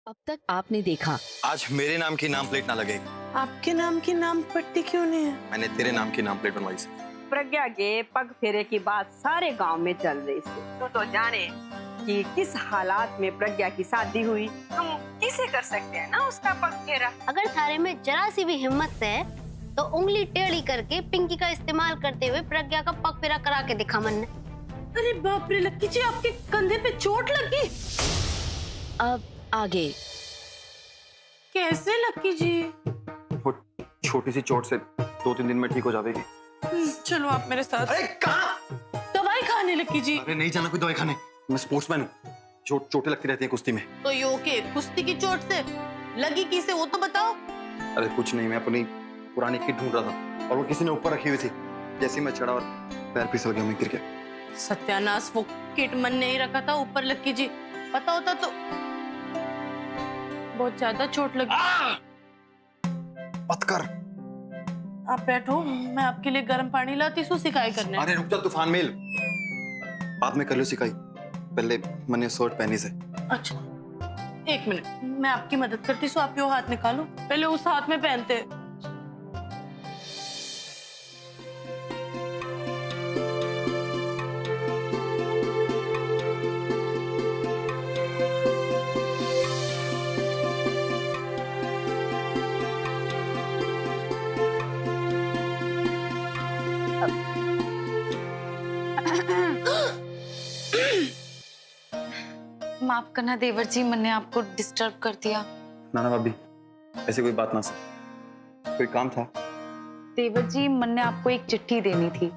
अब तक आपने देखा। आज मेरे नाम की नाम प्लेट ना लगेगी। आपके नाम की नाम पट्टी क्यों नहीं है? मैंने तेरे नाम की नाम प्लेट बनवाई थी। प्रज्ञा के पग फेरे की बात सारे गांव में चल रही थी। तू तो जाने कि किस हालात में प्रज्ञा की शादी हुई। तुम किसे कर सकते हैं ना उसका पग फेरा। अगर थारे में जरा सी भी हिम्मत है तो उंगली टेढ़ी करके पिंकी का इस्तेमाल करते हुए प्रज्ञा का पग फेरा करा के दिखा मन ने। अरे बाप रे लक्की जी, आपके कंधे पे चोट लगी? अब आगे। कैसे लक्की जी? वो छोटी सी चोट से 2-3 दिन में ठीक हो जाएगी। चलो आप मेरे साथ। अरे कहाँ? दवाई खाने लक्की जी। अरे नहीं जाना कोई दवाई खाने। मैं स्पोर्ट्समैन हूँ। चोटें लगती रहती हैं कुश्ती में। तो यो के कुश्ती की चोट से लगी किसे वो तो बताओ। अरे कुछ नहीं, मैं अपनी पुरानी किट ढूंढ रहा था और वो किसी ने ऊपर रखी हुई थी। जैसे ही मैं चढ़ा और पैर फिसल गया, मैं गिर गया। सत्यानाश, वो किट मन ने ही रखा था ऊपर लक्की जी। पता होता तो बहुत ज्यादा चोट लगी। मत कर। आप बैठो, मैं आपके लिए गर्म पानी लाती हूँ सिकाई करने। अरे रुक जा तूफान मेल, बाद में कर लो सिकाई। पहले मैंने शर्ट पहनी से। अच्छा एक मिनट, मैं आपकी मदद करती हूँ। आप यो हाथ निकालो, पहले उस हाथ में पहनते। माफ करना देवर जी, मैंने आपको डिस्टर्ब कर दिया। ना भाभी, ऐसी कोई बात ना सर। कोई काम था? देवर जी, मैंने आपको एक चिट्ठी देनी थी।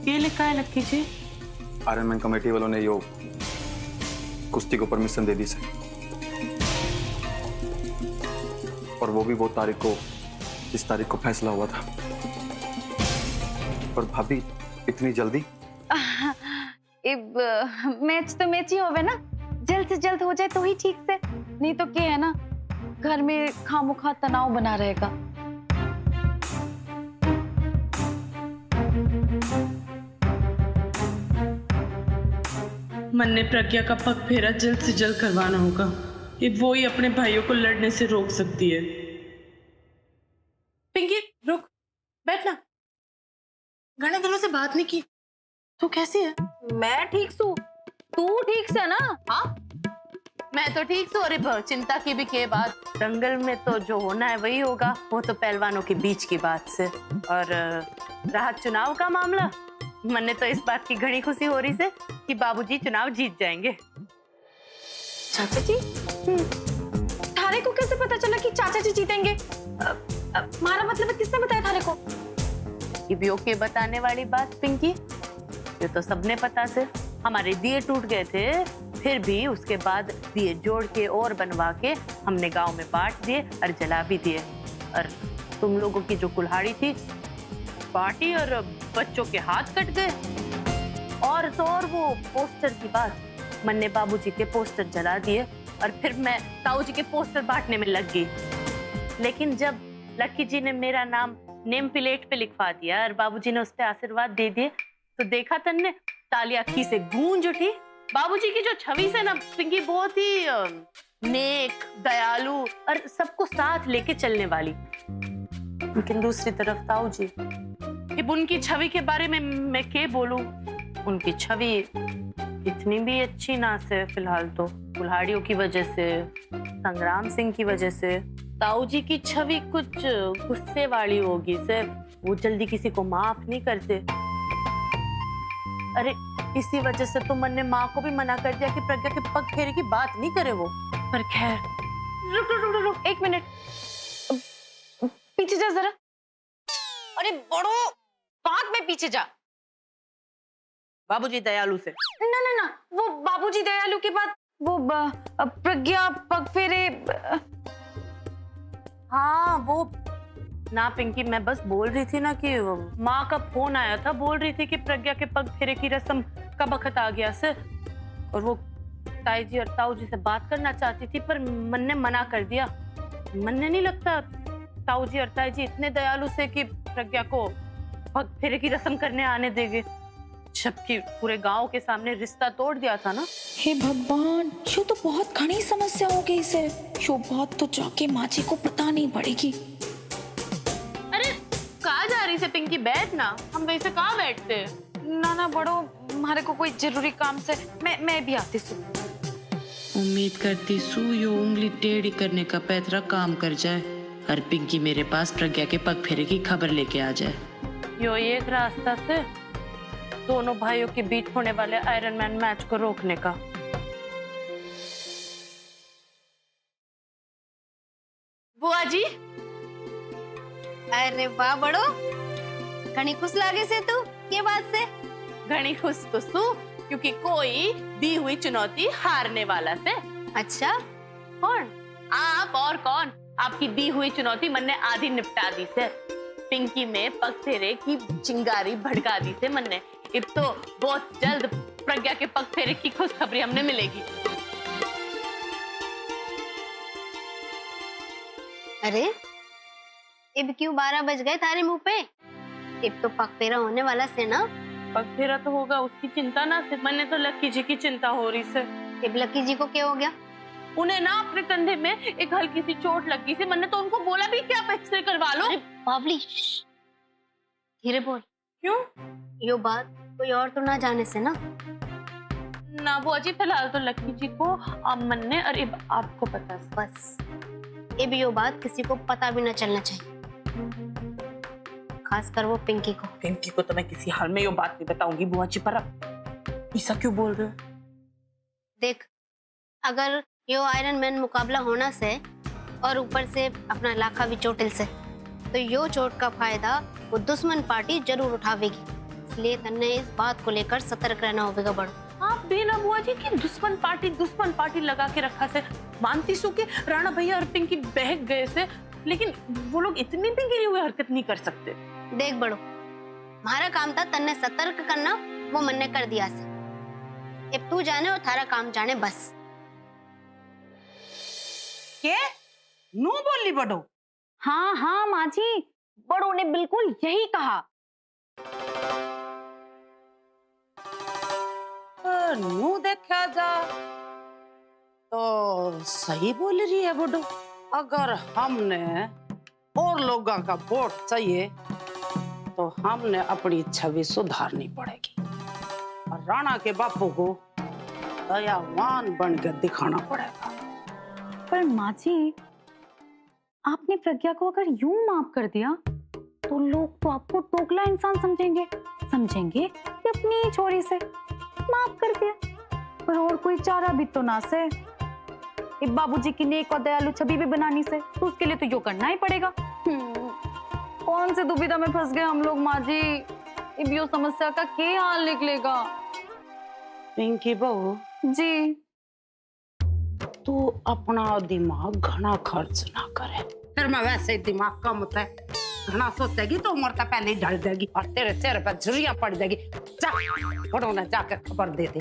ये लिखा है लक्की जी। आयरन कमेटी वालों ने यो कुश्ती को परमिशन दे दी से, और वो भी वो तारीख को, इस तारीख को फैसला हुआ था। पर भाभी इतनी जल्दी? मैच तो मैच ही होवे ना, जल्द से जल्द हो जाए तो ही ठीक से, नहीं तो क्या है ना, घर में खामोखा तनाव बना रहेगा। मन ने प्रज्ञा का पग फेरा जल्द से जल्द करवाना होगा। ये वो ही अपने भाइयों को लड़ने से रोक सकती है। पिंकी रुक, बैठना। घने दिनों से बात नहीं की। तू कैसी है? मैं ठीक सू, तू ठीक से ना? हाँ मैं तो ठीक हूँ। अरे चिंता की भी के बात, दंगल में तो जो होना है वही होगा। वो तो पहलवानों के बीच की बात से। और रहा चुनाव का मामला, मन ने तो इस बात की घनी खुशी हो रही से कि बाबूजी चुनाव जीत जाएंगे। चाचा जी? थारे को कैसे पता चला कि चाचा जी जीतेंगे? मारा मतलब है, किसने बताया थारे को? इबियो के बताने वाली बात पिंकी, ये तो सबने पता से। हमारे दिए टूट गए थे, फिर भी उसके बाद दिए जोड़ के और बनवा के हमने गांव में बांट दिए और जला भी दिए। और तुम लोगों की जो कुल्हाड़ी थी पार्टी और बच्चों के हाथ कट गए। और तो और वो पोस्टर की बात, मन ने बाबूजी के पोस्टर जला दिए और फिर मैं ताऊ जी के पोस्टर बांटने में लग गई। लेकिन जब लक्की जी ने मेरा नाम नेम प्लेट पे लिखवा दिया और बाबूजी ने उस पे आशीर्वाद दे दिए, तो देखा तन्ने तालियां अखी से गूंज उठी। बाबूजी की जो छवि से ना पिंकी, बहुत ही नेक, दयालु और सबको साथ लेके चलने वाली। लेकिन दूसरी तरफ ताऊ जी, अब उनकी छवि के बारे में मैं क्या बोलूं? उनकी छवि इतनी भी अच्छी ना से फिलहाल तो, कुल्हाड़ियों की वजह से, संग्राम सिंह की वजह से। ताऊ जी की छवि कुछ गुस्से वाली होगी से, वो जल्दी किसी को माफ नहीं करते। अरे इसी वजह से तो मन ने माँ को भी मना कर दिया कि प्रज्ञा के पग फेरे की बात नहीं करे वो। पर खैर, रुक रुक रुक रुक, एक मिनट, पीछे जा जरा। अरे बड़ो, बात में पीछे जा। बाबूजी दयालु से। ना ना ना, वो बाबूजी दयालु के बाद वो प्रज्ञा पग फेरे। हाँ वो ना पिंकी, मैं बस बोल रही थी ना कि माँ का फोन आया था, बोल रही थी कि प्रज्ञा के पग फेरे की रस्म का वक्त आ गया से, और वो ताई जी और ताऊ जी से बात करना चाहती थी, पर मन ने मना कर दिया। मन ने नहीं लगता ताऊ जी और ताई जी इतने दयालु से कि प्रज्ञा को पग फेरे की रस्म करने आने देंगे, जबकि पूरे गांव के सामने रिश्ता तोड़ दिया था ना। हे भगवान, यो तो बहुत घनी समस्या हो गई इसे। यो बात तो जाके माँ जी को पता नहीं पड़ेगी। अरे कहाँ जा रही से पिंकी, बैठ ना, हम वैसे कहाँ बैठते। ना ना बड़ो, हमारे को कोई जरूरी काम से मैं भी आती हूँ। उम्मीद करती सू यो उंगली टेढ़ी करने का पैतरा काम कर जाए और पिंकी मेरे पास प्रज्ञा के पग फेरे की खबर लेके आ जाए। यो एक रास्ता से दोनों भाइयों के बीच होने वाले आयरन मैन मैच को रोकने का। बुआ जी, अरे वाह बड़ो, घनी खुश लागे से तू के बात से। घनी खुश तो सू, क्योंकि कोई दी हुई चुनौती हारने वाला से। अच्छा, कौन? आप और कौन? आपकी दी हुई चुनौती मन ने आधी निपटा दी से। पिंकी में पग फेरे की चिंगारी भड़का दी से मन ने। अब तो बहुत जल्द प्रज्ञा के पग फेरे की खुशखबरी हमने मिलेगी। अरे अब क्यों 12 बज गए थारे मुंह पे? अब तो पग फेरा होने वाला से ना। पग फेरा तो होगा, उसकी चिंता ना से। मन ने तो लक्की जी की चिंता हो रही से। अब लकी जी को क्या हो गया? उन्हें ना अपने कंधे में एक हल्की सी चोट लगी से। मन ने तो उनको बोला भी कि आप एक्सरे करवा लो। अरे बावली, धीरे बोल। क्यों? यो बात कोई और तो ना जाने से ना। ना बुआ जी, फिलहाल तो लक्की जी को, मन ने और अब आपको पता है। बस अब यो बात किसी को पता भी ना चलना चाहिए, खासकर वो पिंकी को। पिंकी को तो मैं किसी हाल में ये बात नहीं बताऊंगी बुआ जी, पर अब ऐसा क्यों बोल रहे हो? देख, अगर यो आयरन मैन मुकाबला होना से और ऊपर से अपना लाखा भी चोटिल से, तो यो चोट का फायदा वो दुश्मन पार्टी जरूर उठावेगी। इसलिए तन्ने इस बात को लेकर सतर्क रहना होगा बड़ो। आप भी ना बुआ जी की दुश्मन पार्टी लगा के रखा से। मानती सू के राणा भैया और पिंकी बहक गए से, लेकिन वो लोग इतनी भी गिरी हुई हरकत नहीं कर सकते। देख बड़ो, हमारा काम था तन्ने सतर्क करना, वो मन ने कर दिया से। अब तू जाने और थारा काम जाने बस। के नू बोली बड़ो? हाँ हाँ माँ जी, बड़ों ने बिल्कुल यही कहा। नू देखा जा तो सही बोल रही है बड़ो। अगर हमने और लोगों का वोट चाहिए तो हमने अपनी छवि सुधारनी पड़ेगी और राणा के बापू को दयावान बनकर दिखाना पड़ेगा। पर माँ जी, आपने प्रज्ञा को अगर यूं माफ कर दिया तो लोग तो आपको टोकला इंसान समझेंगे कि अपनी छोरी से माफ कर दिया। पर और कोई चारा भी तो ना से। इब बाबूजी की नेक और दयालु छवि भी बनानी से, तो उसके लिए तो यो करना ही पड़ेगा। कौन से दुविधा में फंस गए हम लोग माँ जी। इब यो समस्या का क्या हाल निकलेगा? पिंकी बहू जी, तू अपना दिमाग घना खर्च ना करे। फिर मैं वैसे ही दिमाग कम होता है, घना सोचेगी तो उम्र तक पहले ही ढल जाएगी और तेरे चेहरे पर झुर्रियां पड़ जाएगी। जा बड़ों ने जाकर खबर दे दे,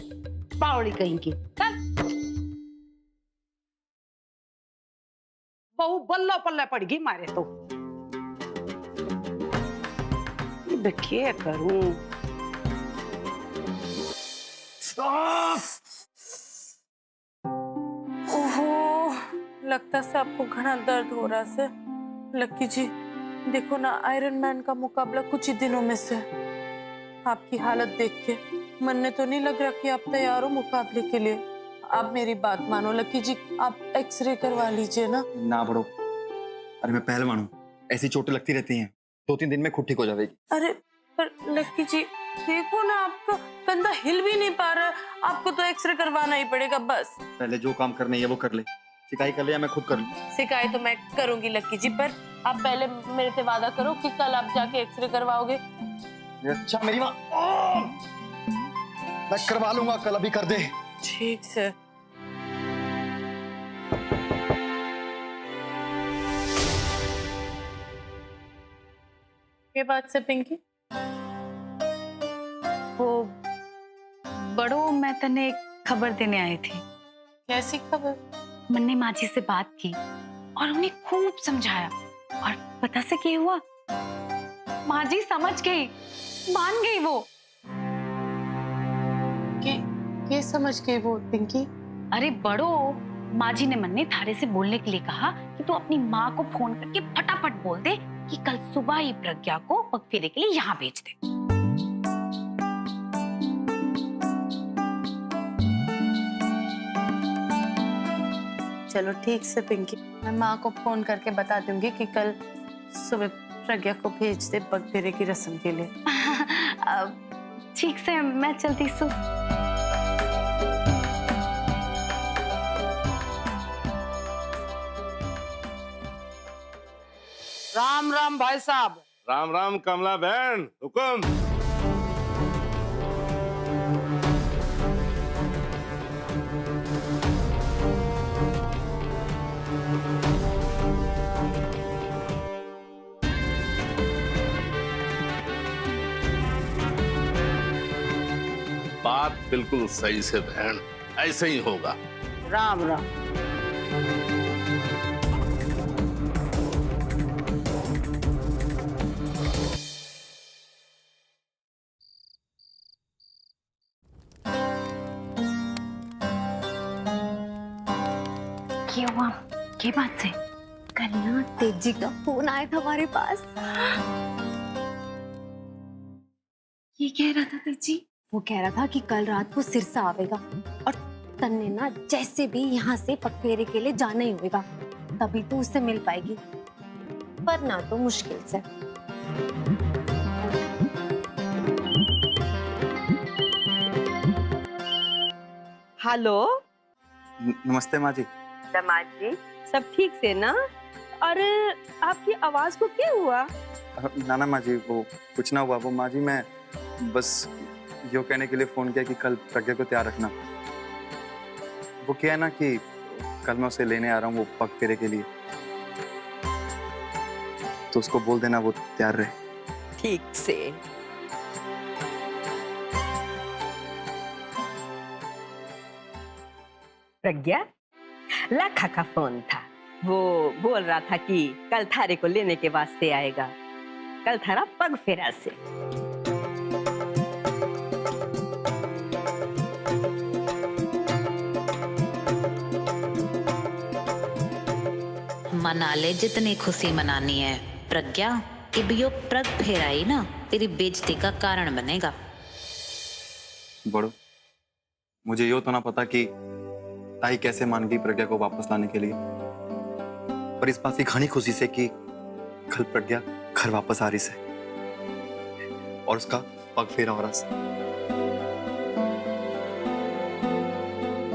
बावड़ी कहीं की। चल बहू बल्ला पल्ला पड़गी मारे तो। क्या करूं? ओहो, लगता से आपको घना दर्द हो रहा से। लक्की जी देखो ना, आयरन मैन का मुकाबला कुछ ही दिनों में से। आपकी हालत देख के मन ने तो नहीं लग रहा कि आप तैयार हो मुकाबले के लिए। आप मेरी बात मानो लक्की जी, आप एक्सरे करवा लीजिए ना। ना बड़ो, अरे मैं पहलवान हूँ, ऐसी चोटें लगती रहती हैं, 2-3 दिन में खुद ठीक हो जाएगी। अरे पर लक्की जी देखो ना, आपका कंधा हिल भी नहीं पा रहा है, आपको तो एक्सरे करवाना ही पड़ेगा। बस पहले जो काम करना है वो कर ले, सिकाई कर ले या मैं खुद कर लूं। सिकाई तो मैं करूंगी लक्की जी, पर आप पहले मेरे से वादा करो कि कल आप जाके एक्सरे करवाओगे। अच्छा मेरी माँ, मैं करवा लूंगा, कल अभी कर दे। ठीक से। के बात से पिंकी? वो बड़ो मैं तने एक खबर देने आई थी। कैसी खबर? मन्ने माझी से बात की और उन्हें खूब समझाया और पता से क्या हुआ, माझी समझ गई, मान गई वो। के समझ गई वो पिंकी? अरे बड़ो, माझी ने मन्ने थारे से बोलने के लिए कहा कि तू अपनी माँ को फोन करके फटाफट बोल दे कि कल सुबह ही प्रज्ञा को पग फेरे के लिए यहाँ भेज दे। चलो ठीक से पिंकी, मैं माँ को फोन करके बता दूंगी कि कल सुबह प्रज्ञा को भेज दे पग फेरे की रस्म के लिए। ठीक से, मैं चलती सु। राम राम भाई साहब। राम राम कमला बहन, हुकुम। बात बिल्कुल सही से बहन, ऐसे ही होगा। राम राम। क्या हुआ, क्या बात से? कल ना तेजी का फोन आया था हमारे पास। ये कह रहा था तेजी? वो कह रहा था कि कल रात को सिरसा आवेगा और तन्ने ना जैसे भी यहाँ से पग फेरे के लिए जाना ही होगा, तभी तो उससे मिल पाएगी, वरना तो मुश्किल से। हेलो नमस्ते माँ जी। दामाद जी, सब ठीक से ना? और आपकी आवाज को क्या हुआ? नाना माँ जी, वो कुछ ना हुआ। वो माँ जी, मैं बस यो कहने के लिए फोन किया कि कल प्रज्ञा को तैयार रखना। वो क्या है ना कि कल मैं उसे लेने आ रहा हूँ वो पग फेरे के लिए, तो उसको बोल देना वो तैयार रहे। ठीक से। प्रज्ञा, लाखा का फोन था। वो बोल रहा था कि कल थारे को लेने के वास्ते आएगा, कल थारा पग फेरा से। मना ले जितनी खुशी मनानी है प्रज्ञा, कि यो पग फेरा ही ना तेरी बेइज्जती का कारण बनेगा। बड़ो, मुझे यो तो ना पता कि ताई कैसे मान गई प्रज्ञा को वापस लाने के लिए, पर इस बात की घनी खुशी से कि कल प्रज्ञा घर वापस आ रही से और उसका पग फेरा हो रहा से।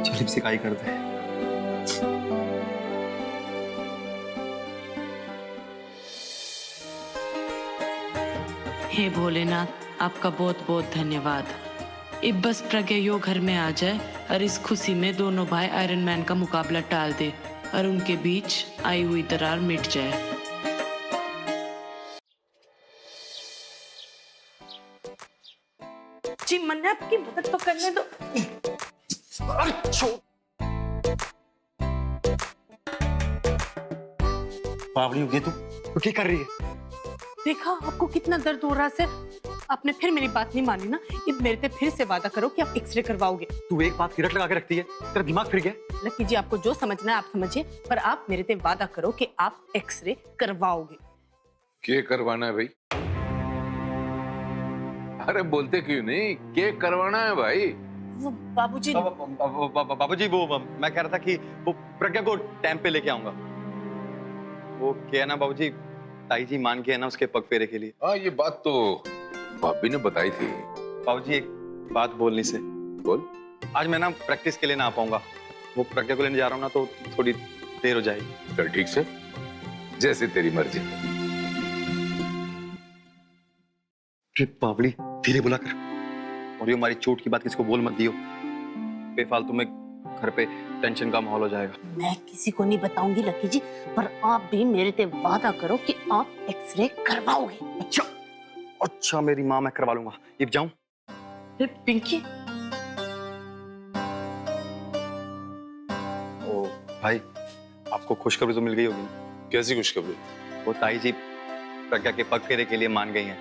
चल सिकाई कर दे। हे भोलेनाथ, आपका बहुत बहुत धन्यवाद। अब बस प्रज्ञा यो घर में आ जाए और इस खुशी में दोनों भाई आयरन मैन का मुकाबला टाल दे और उनके बीच आई हुई दरार मिट जाए। जी मन्ने, आपकी मदद तो करने दो। बावली होगी तू क्या कर रही है? देखा आपको कितना दर्द हो रहा है। आपने फिर मेरी बात नहीं मानी ना। अब मेरे से फिर से वादा करो कि आप एक्सरे करवाओगे। तू एक बात की रट लगा के रखती है, तेरा दिमाग फिर गया? लकी जी, आपको जो समझना है आप समझिए, पर आप मेरे से वादा करो कि आप एक्सरे करवाओगे। क्या करवाना है भाई? अरे बोलते क्यों नहीं, क्या करवाना है भाई? वो बाबूजी बाबूजी, वो मैं कह रहा था कि वो प्रज्ञा को टाइम पे लेके आऊंगा। वो क्या है ना बाबूजी, ताई जी मान के है ना उसके पग फेरे के लिए। हाँ, ये बात तो भाभी ने बताई थी। बाबूजी एक बात बोलनी से। बोल। आज मैं ना प्रैक्टिस के लिए ना आ पाऊंगा, वो प्रज्ञा को लेने जा रहा हूँ ना, तो थोड़ी देर हो जाएगी। चल ठीक से, जैसे तेरी मर्जी। बावली धीरे बोला कर, और ये हमारी चोट की बात किसी को बोल मत दियो, बेफालतू में घर पे टेंशन का माहौल हो जाएगा। मैं किसी को नहीं बताऊंगी लकी जी, पर आप भी मेरे से वादा करो कि आप एक्सरे करवाओगे। अच्छा, अच्छा मेरी माँ, मैं करवा लूंगा। ये जाऊं? पिंकी, ओ भाई, आपको खुशखबरी तो मिल गई होगी। कैसी खुशखबरी? वो ताई जी प्रज्ञा के पग फेरे के लिए मान गई हैं।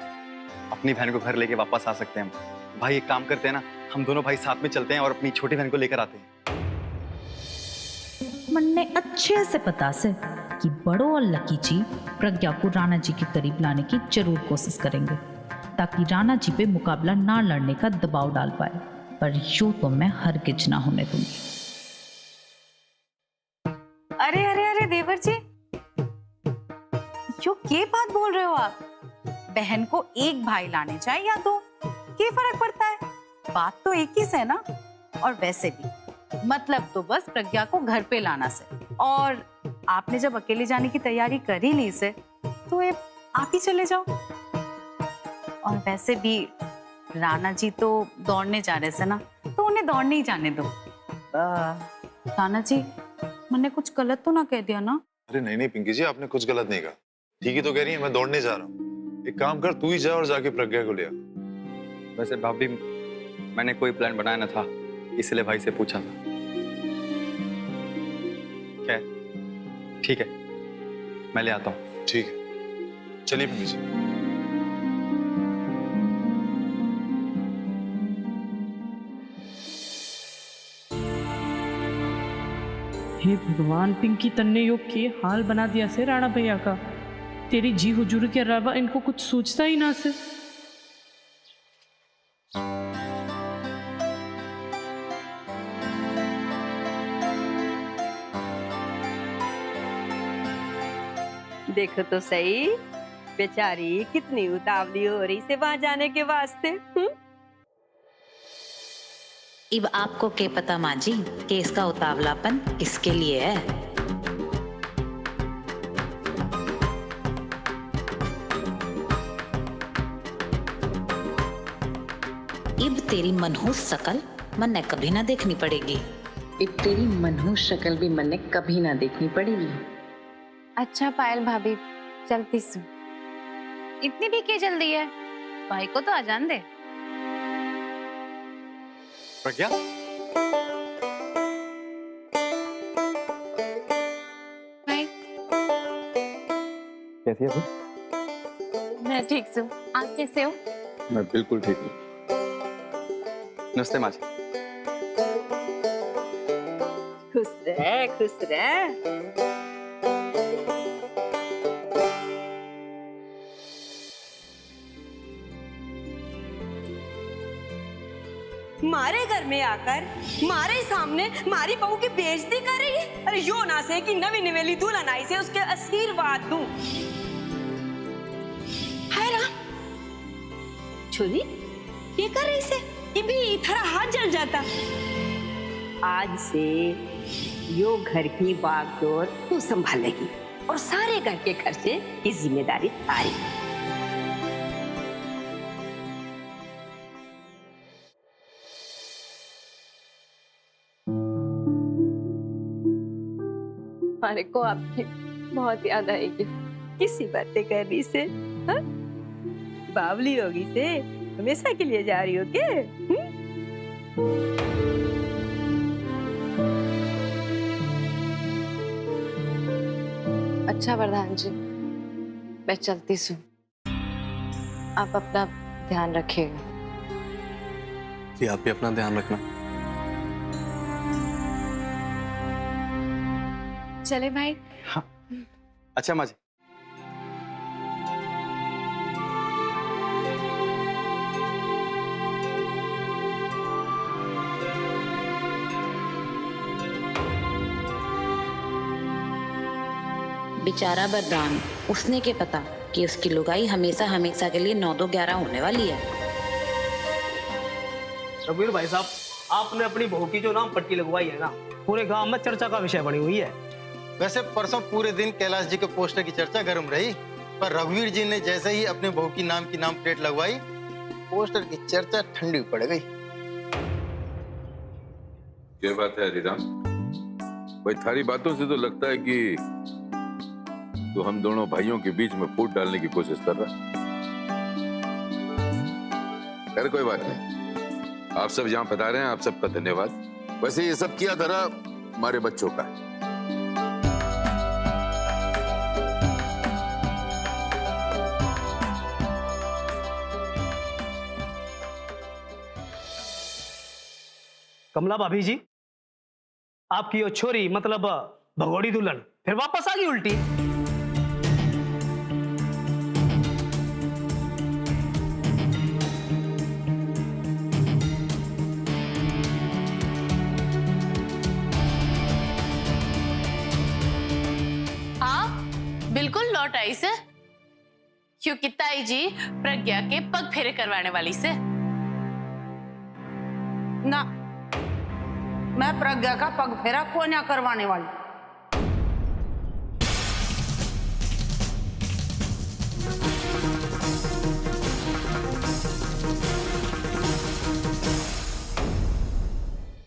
अपनी बहन को घर लेके वापस आ सकते हैं हम। भाई एक काम करते हैं ना, हम दोनों भाई साथ में चलते हैं और अपनी छोटी बहन को लेकर आते हैं। मन्ने अच्छे से पता से कि बड़ो और लकी जी प्रज्ञा को राणा जी के करीब लाने की जरूर कोशिश करेंगे, ताकि राणा जी पे मुकाबला ना लड़ने का दबाव डाल पाए। पर यूं तो मैं हरगिज ना होने दूंगी। अरे अरे अरे देवर जी, यो के बात बोल रहे हो आप? बहन को एक भाई लाने जाए या दो, क्या फर्क पड़ता है? बात तो एक ही से ना। और वैसे भी मतलब तो बस प्रज्ञा को घर पे लाना से, और आपने जब अकेले जाने की तैयारी कर ही ली से, तो ये आप ही चले जाओ। और वैसे भी राणा जी तो दौड़ने जा रहे से ना, तो उन्हें दौड़ने ही जाने दो। राणा जी, मैंने कुछ गलत तो ना कह दिया ना? अरे नहीं नहीं पिंकी जी, आपने कुछ गलत नहीं कहा। ठीक ही तो कह रही है, मैं दौड़ने जा रहा हूँ। एक काम कर, तू ही जा और जाके प्रज्ञा को ले आ। वैसे भाभी, मैंने कोई प्लान बनाया ना था, इसलिए भाई से पूछा था। क्या है? ठीक है, मैं ले आता हूँ। ठीक है, चलिए पिंकी जी। हे भगवान, पिंकी तन्ने योग के हाल बना दिया से राणा भैया का। तेरी जी हुजूर के अलावा इनको कुछ सोचता ही ना से। देखो तो सही, बेचारी कितनी उतावली हो रही से वहां जाने के वास्ते। अब आपको क्या पता माँ जी कि इसका उतावलापन किसके लिए है? इब तेरी मनहूस शकल मन ने कभी ना देखनी पड़ेगी। अब तेरी मनहूस शक्ल भी मन ने कभी ना देखनी पड़ेगी। अच्छा पायल भाभी, चलती सु। इतनी भी क्या जल्दी है? भाई को तो आ जान दे। प्रज्ञा, भाई कैसी है तू? मैं ठीक हूँ, आप कैसे हो? मैं बिल्कुल ठीक हूँ। नमस्ते माँ जी। खुश रह, खुश रह। मारे घर में आकर मारे सामने मारी बहू की बेइज्जती कर रही है। अरे यो ना से कि नवी नवेली दुल्हन आई से उसके आशीर्वाद दूं। है ना छोरी, ये कर रही से कि भी थारा हाथ जल जाता। आज से यो घर की बागडोर तू संभालेगी और सारे घर के खर्चे की जिम्मेदारी तारी। हमारे को आपकी बहुत याद आएगी। किसी बातें करनी से हा? बावली होगी से हमेशा के लिए जा रही हो क्या? अच्छा प्रधान जी, मैं चलती हूँ। आप अपना ध्यान रखिएगा। जी आप भी अपना ध्यान रखना। चले भाई। हाँ। अच्छा माँ जी। बेचारा बरदान, उसने क्या पता कि उसकी लुगाई हमेशा हमेशा के लिए 9-2-11 होने वाली है। रघुवीर भाई साहब, आपने अपनी बहू की जो नाम पट्टी लगवाई है ना, पूरे गांव में चर्चा का विषय बनी हुई है। वैसे परसों पूरे दिन कैलाश जी के पोस्टर की चर्चा गर्म रही, पर रघुवीर जी ने जैसे ही अपने बहू की नाम प्लेट लगवाई, पोस्टर की चर्चा ठंडी पड़ गई। क्या बात है हरिराम भाई? थारी बातों से तो लगता है कि तो हम दोनों भाइयों के बीच में फूट डालने की कोशिश कर रहा है। खैर कोई बात नहीं, आप सब यहाँ पधारे हैं, आप सबका धन्यवाद। वैसे ये सब किया धरा हमारे बच्चों का है। कमला भाभी जी, आपकी वो छोरी मतलब भगोड़ी दुल्हन फिर वापस आ गई उल्टी। हाँ बिल्कुल लौट आई से, क्योंकि ताई जी प्रज्ञा के पग फेरे करवाने वाली से। ना, मैं प्रज्ञा का पग फेरा को ना करवाने वाली।